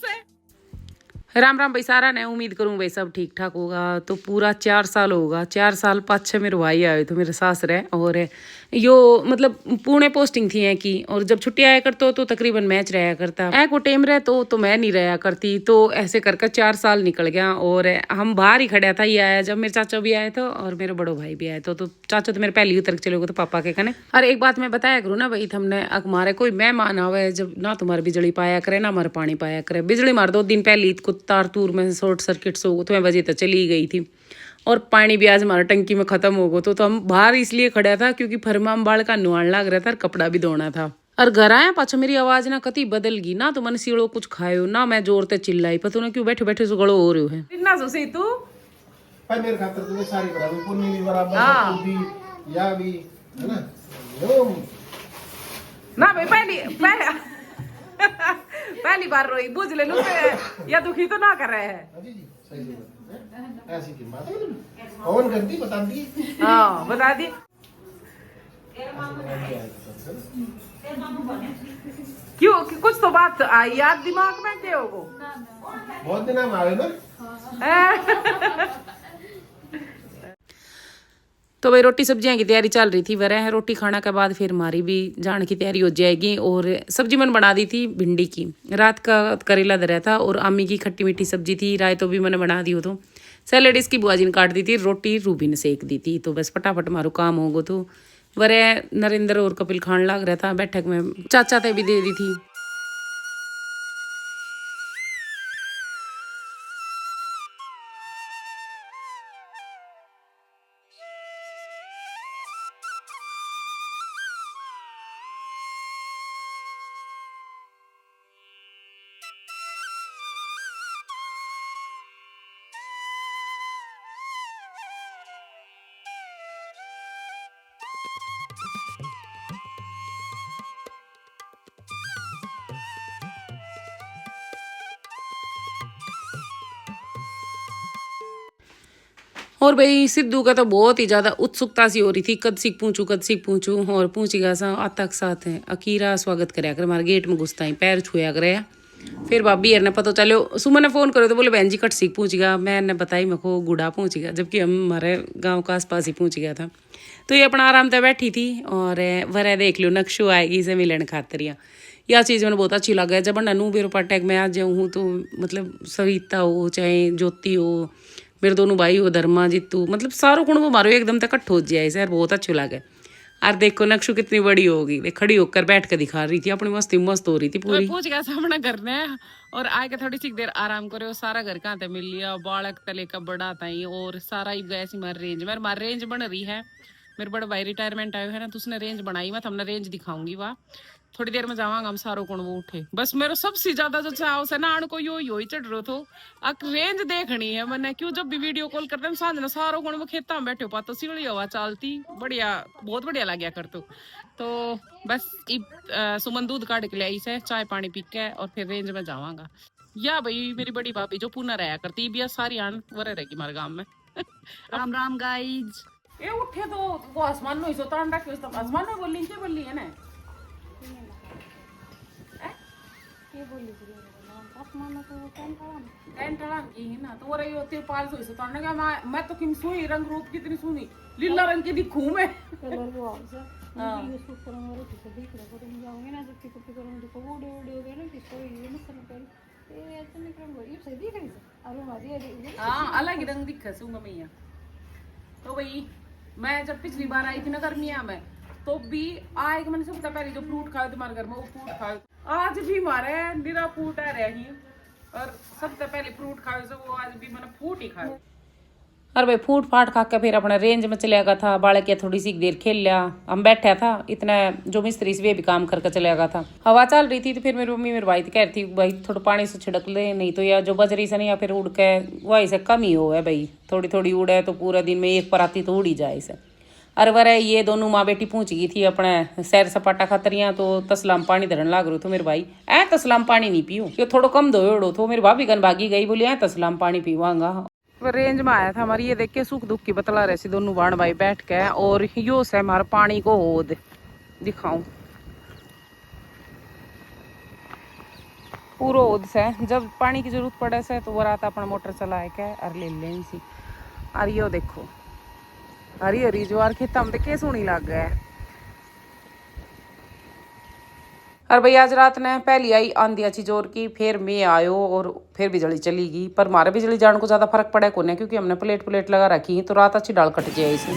से। राम राम भाई सारा ने उम्मीद करूँ भाई सब ठीक ठाक होगा। तो पूरा 4 साल होगा, 4 साल 5-6 मेरे भाई आए तो मेरे सास रहे और यो मतलब पुणे पोस्टिंग थी है की। और जब छुट्टी आया करतो तो तकरीबन मैच रहा करता है को टेम रहे तो मैं नहीं रहा करती। तो ऐसे करके 4 साल निकल गया और हम बाहर ही खड़ा था। ये आया जब मेरे चाचा भी आए थे और मेरे बड़ो भाई भी आए तो चाचा तो मेरे पहले ही उतर चले गए तो पापा के कने। और एक बात मैं बताया करूँ ना भाई, हमने हमारे कोई मेहमान आवे जब ना तुम्हारे बिजली पाया करे ना हमारे पानी पाया करे। बिजली मार 2 दिन पहले को तार तूर में शॉर्ट सर्किट से तो मैं वजह तो चली गई थी। और पानी भी आज हमारा टंकी में खत्म हो गया तो हम बाहर इसलिए खड़ा था क्योंकि फरमा हम बाल का नुआन लग रहा था और कपड़ा भी धोना था। और घर आया पाछो मेरी आवाज ना कति बदल गई ना तो मैंने सीढ़ो कुछ खायो ना मैं जोर से चिल्लाई पता ना क्यों बैठे बैठे सुगड़ो हो रही है इतना सोसी तू पर मेरे खातर तुम्हें सारी बराबर पुण्य भी बराबर भी या भी है ना भाई पहली बार रोई बुझ ले लू या दुखी तो ना कर रहे हैं जी जी सही बात है। ऐसी की बात है कौन करती बता दी। हाँ बता दी। क्यों कुछ तो बात आई याद दिमाग में क्या होगो बहुत दिन हम आए ना। तो भाई रोटी सब्जियां की तैयारी चल रही थी। वह रोटी खाना के बाद फिर हमारी भी जान की तैयारी हो जाएगी। और सब्जी मैंने बना दी थी भिंडी की, रात का करेला धरा था और आमी की खट्टी मीठी सब्जी थी। राय तो भी मैंने बना दी हो तो सैलेड इसकी बुआ जी ने काट दी थी, रोटी रूबी ने सेक दी थी। तो बस फटाफट मारो काम होगो। तो वह नरेंद्र और कपिल खान लग रहा था बैठक में, चाचा ते भी दे दी थी। और भाई सिद्धू का तो बहुत ही ज़्यादा उत्सुकता सी हो रही थी, कद सीख पूछूं और पूछेगा सा आता के साथ है अकीरा स्वागत कराया कर हमारे गेट में घुसता ही पैर छुया करे। फिर भाभी यार ने पता चलो सुमन ने फोन करो तो बोले बहन जी कट सीख पूछेगा। मैंने बताई मेरे को गुड़ा पूछेगा जबकि हम हमारे गाँव का आसपास ही पूछ गया था। तो ये अपना आराम से बैठी थी और वह देख लो नक्शो आएगी इसे मिलन खातरिया। यह चीज़ मैंने बहुत अच्छी लगा है। जब ननू बेरो पाटैक में आ जाऊँ तो मतलब सविता हो चाहे ज्योति हो मेरे दोनों भाई हो धर्मा जीतू मतलब सारों गुण वो मारो एकदम तक इकट्ठ हो जाए सर बहुत अच्छे लगे। और देखो नक्शु कितनी बड़ी होगी, खड़ी होकर बैठ कर दिखा रही थी अपनी मस्ती मस्त हो रही थी पूरी। पूछ गया सामने घर ने और आए के थोड़ी सी देर आराम करे सारा घर कहाँ ते मिल लिया बालक तले का बड़ा था और सारा ही गया सी मार रेंज बन रही है। मेरे बड़े भाई रिटायरमेंट आए है ना तो उसने रेंज बनाई मैं हमने रेंज दिखाऊंगी वाह थोड़ी देर में जावांगा हम सारों को वो उठे। बस मेरा सबसे ज्यादा जो चाव से नान को यो ही चढ़ रहा थो अक रेंज देखनी है मैंने क्यों जब भी वीडियो कॉल करते हैं साथ सारों को वो खेता में बैठे पाते सीढ़ी हवा चलती बढ़िया बहुत बढ़िया लग गया कर तो बस सुमन दूध काट के ले आई से चाय पानी पी के और फिर रेंज में जावांगा। या भाई मेरी बड़ी भाभी जो पुनः रहा करती बिया सारी आन वर रहेगी हमारे गाँव में। राम राम गाइज ये उठे तो वो आसमान में सोता अंडा क्यों आसमान में बोली है ना ये बोली आसमान तो टेंट की है ना तो वो रही होती है पाल सोई से तोड़ने का मैं तो किम सुई रंग रूप कितनी सुनी लीला रंग की दिखूं मैं कलर वो हां ये सूट करूंगा और किसे देख रहा तो मुझे आऊंगे ना जब की कॉपी करूंगा तो ओडे ओडे हो गया ना कि सोई ये मत कर ये ऐसे नहीं करूंगा ये सही दिख रही है अरे मारी हां अलग रंग दिखा सूंगा मैं। तो भाई मैं जब पिछली बार आई थी ना गर्मिया में तो भी आए कि मैंने सबसे पहले जो फ्रूट खाए तुम्हारे घर में वो फ्रूट खाए आज भी हमारे निरा फ्रूट आ रही और सबसे पहले फ्रूट खाए से वो आज भी मैंने फ्रूट ही खाए। अरे भाई फूट फाट खा के फिर अपना रेंज में चले गया था बालक के थोड़ी सी देर खेल लिया हम बैठा था इतना जो मिस्त्री से भी काम करके चले गया था। हवा चल रही थी तो फिर मेरी मम्मी मेरे भाई कह रही थी भाई थोड़ा पानी से छिड़क ले नहीं तो या जो बजरी से नहीं या फिर उड़ के वही से कम ही हो है भाई थोड़ी थोड़ी उड़े तो पूरा दिन में एक पराती तो उड़ी जाए इसे। अरे वह ये दोनों माँ बेटी पहुंच गई थी अपने सैर सपाटा खातरिया तो तसलाम पानी धरन लाग रो तो मेरे भाई तसलाम पानी नहीं पियो ये थोड़ा कम धोड़ो तो मेरी भाभी गन भागी गई बोली तसलाम पानी पीवांगा। रेंज में आया था हमारी ये देख के सुख दुख की बतला रहे दोनों बाण भाई बैठ के और यो से हमारा पानी को होद दिखाऊं पूरा ओद से जब पानी की जरूरत पड़े से तो वो रात अपन मोटर चलाए के और ले लें सी। और यो देखो हरी हरी ज्वार खेत में के सोनी लग गया है। और भाई आज रात ने पहली आई आंधी अच्छी जोर की, फिर मैं आयो और फिर बिजली चली गई। पर हमारे बिजली जाने को ज़्यादा फर्क पड़ा को नहीं, क्योंकि हमने प्लेट प्लेट लगा रखी तो रात अच्छी डाल कट जाए इसे।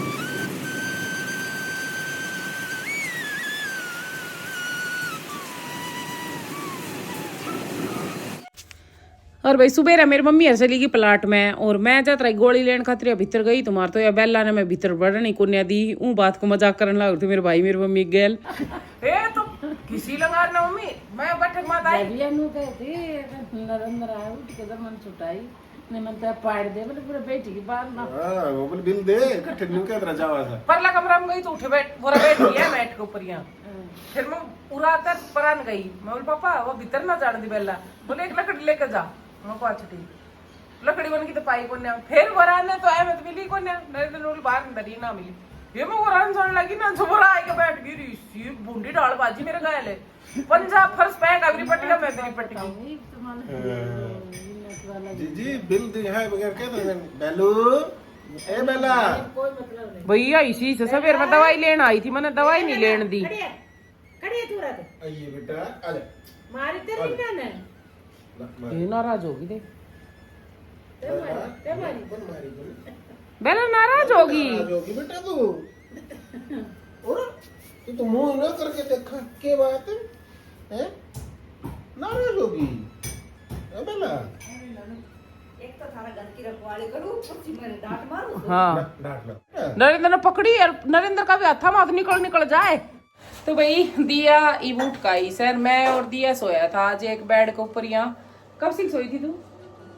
और भाई सुबह मेरी मम्मी हर चली गई प्लाट में और मैं जात रही गोली लेने खातिर भीतर गई। तुम्हारे तो या बेला ने मैं भीतर बढ़नी कोन्या दी ऊ बात को मजाक करने लग रही थी मेरे भाई मेरी मम्मी गेल ए तो किसी लगा ना मम्मी मैं बैठक मत आई भैया नु कहती नरेंद्र आया उठ के मन छुटाई ने मन तो पाड़ दे बोले पूरा बेटी की बात ना। हां वो बोल बिल दे इकट्ठे न्यू के तरह जावा था परला कमरा में गई तो उठे बैठ पूरा बैठ गया मैट के ऊपर यहां। फिर मैं पूरा तक परान गई। मैं बोल पापा वो भीतर ना जाने दी बेला। बोले एक लकड़ी लेके जा। मैं को अच्छा ठीक लकड़ी बन की तो पाई कोन्या। फिर वराने तो आए मैं तो मिली कोन्या नरेंद्र रोल बाहर अंदर ही ना मिली। ये मैं वरान जाने लगी ना जो वरा आई के बैठ गई री सी बूंदी डाल बाजी मेरे गायल है पंजाब फर्स्ट पैक अगली पट्टी का मैं तेरी पट्टी की जी जी बिल दे है बगैर के तो बेलू ए बेला कोई मतलब नहीं भैया इसी से सवेर में दवाई लेने आई थी। मैंने दवाई नहीं लेने दी। कड़िया तू रात आइए बेटा आ जा मारी तेरी ना ने ये नाराज होगी देख ते मारी बेला नाराज होगी बेटा तू और तू तो मुंह ना करके देखा के बात है नाराज होगी बेला एक तो थारा घर की रखवाली करूं कुछ मेरे डांट मारूं। हाँ डांट लो नरेंद्र ने पकड़ी और नरेंद्र का भी हाथा माथ निकल जाए। तो भाई दिया इबूट का ही सर मैं और दिया सोया था आज एक बेड के ऊपर। यहाँ कब से सोई थी तू?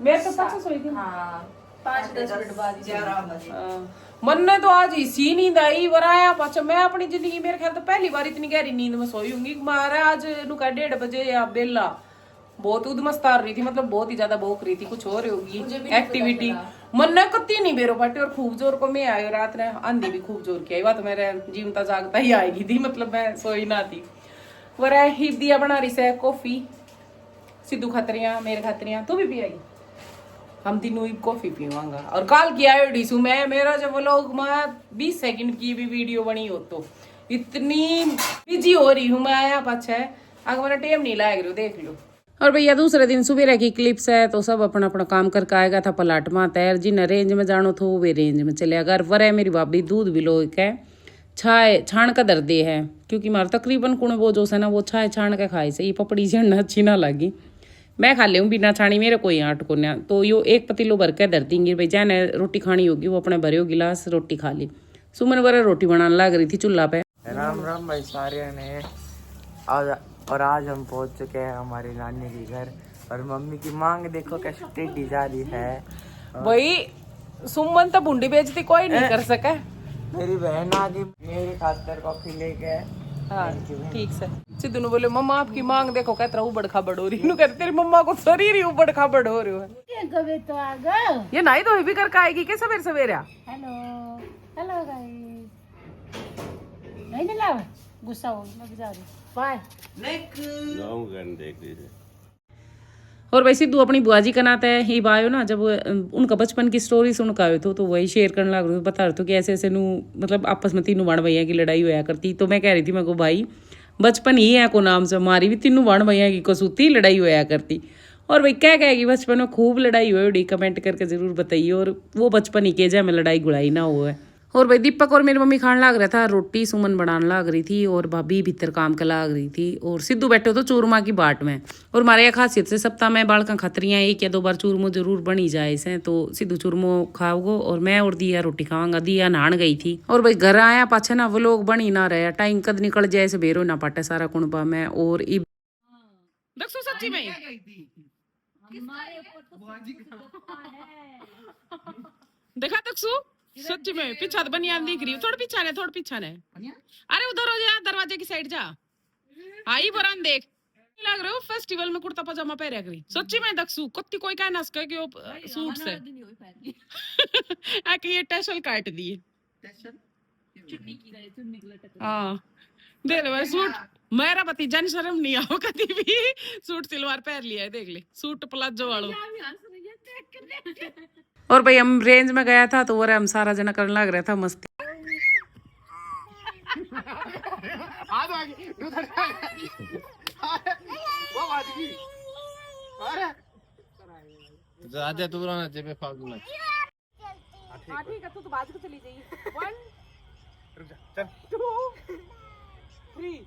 मैं तो पास सोई थी। हां 5-10 मिनट बाद 11 बजे मन ने तो आज इसी नींद आई वराया पाछा। मैं अपनी जिंदगी मेरे ख्याल तो पहली बार इतनी गहरी नींद में सोई होंगी। मारा आज नुका 1:30 बजे या बेला बहुत उदमस्तार रही थी, मतलब बहुत ही ज्यादा भूख रही थी। कुछ हो रही होगी एक्टिविटी मन ने कत्ती नहीं बेरो पाटे। और खूब जोर को मैं आयो रात ने आंधी भी खूब जोर की आई। तो मेरे जीवता जागता ही आएगी थी, मतलब मैं सोई ना थी। वरा ही दिया बना रही से कॉफी सिद्धू खतरिया मेरे खतरिया तू भी पिएगी। हम तीनों ही कॉफी पीवांगा। और कल की आयो डिशू में मेरा जब व्लॉग में 20 सेकंड की भी वीडियो बनी हो तो इतनी बिजी हो रही हूँ मैं आया पाछे अगर मेरा टाइम नहीं लाग रहा देख लो। और भैया दूसरे दिन सुबह की क्लिप्स है तो सब अपना अपना काम करके आएगा था पलाट में तैर जिन्हें रेंज में जानो थो वे रेंज में चले अगर वरे मेरी भाभी दूध भी लो के छाए छान का दर दे है, क्योंकि मारा तकरीबन कुण वो जो है ना वो छाए छान के खाई से ये पपड़ी झड़ना अच्छी ना लगी। मैं खा ले बिना छानी मेरे कोई आट को ना तो यो एक पतीलो भर के धर देंगे भाई जाने रोटी खानी होगी वो अपने भरे गिलास रोटी खा ली। सुमन वरे रोटी बनाने लग रही थी चूल्हा पे। राम राम भाई सारे ने और आज हम पहुंच चुके हैं हमारी नानी के घर और मम्मी की मांग देखो कैसे टेढ़ी जा रही है। भाई सुमन तो बूंदी बेचती कोई नहीं कर सका। मेरी बहन आ गई मेरी खातर कॉफी लेके। हाँ ठीक से सिद्धू ने बोले मम्मा आपकी मांग देखो कहता उबड़ खाबड़ हो रही कहते तेरी मम्मा को शरीर ही उबड़ खाबड़ हो रही है। कभी तो आ गए ये नहीं तो भी करके आएगी क्या सवेरे सवेरे? हेलो हेलो गाइस नहीं लावा गुस्सा हो मैं जा रही बाय और वैसे तू अपनी बुआ जी का नाता है ही बायो ना जब उनका बचपन की स्टोरी सुन का तो वही शेयर करने लग रहे बता रहे थे कि ऐसे ऐसे नू मतलब आपस में तीनों वाण भैया की लड़ाई होया करती। तो मैं कह रही थी मैं को भाई बचपन ही है को नाम से हमारी भी तीनों वाण भैया की कसूती लड़ाई होया करती। और भाई क्या कहेगी बचपन में खूब लड़ाई हुई कमेंट करके जरूर बताइए। और वो बचपन ही के जाए में लड़ाई गुड़ाई ना हुआ है। और भाई दीपक और मेरी मम्मी खाने लग रहा था रोटी सुमन बनाने लग रही थी और भाभी भीतर काम के लग रही थी और सिद्धू बैठे तो चूरमा की बाट में। और हमारे यह खासियत से सप्ताह में बालका खतरियाँ 1 या 2 बार चूरमो जरूर बनी जाए से तो सिद्धू चूरमो खाओगो और मैं और दिया रोटी खावांगा। दिया नहान गई थी और भाई घर आया पाछे ना वो लोग बनी ना रहे टाइम कद निकल जाए से बेरो ना पाटे सारा कुणबा में। और सच्ची में देखा दक्षु सच्ची में पीछा तो बनियान दिख रही थोड़ा पीछा ने अरे उधर हो जा दरवाजे की साइड जा आई बरान देख लग रहे हो फेस्टिवल में कुर्ता पजामा पहने करी सच्ची में दक्षु कुत्ती कोई क्या नस के वो सूट से आके ये टेशल काट दिए। हाँ देख ले भाई सूट मेरा भतीजा ने शर्म नहीं आओ कभी भी सूट सलवार पहन लिया है देख ले सूट प्लाजो वालों। और भाई हम रेंज में गया था तो वो हम सारा जना करने लग रहा था मस्ती। ज्यादा तू ना जेबे फालतू ना हाँ ठीक है तू तो बाज को चली जाइए 1 2 3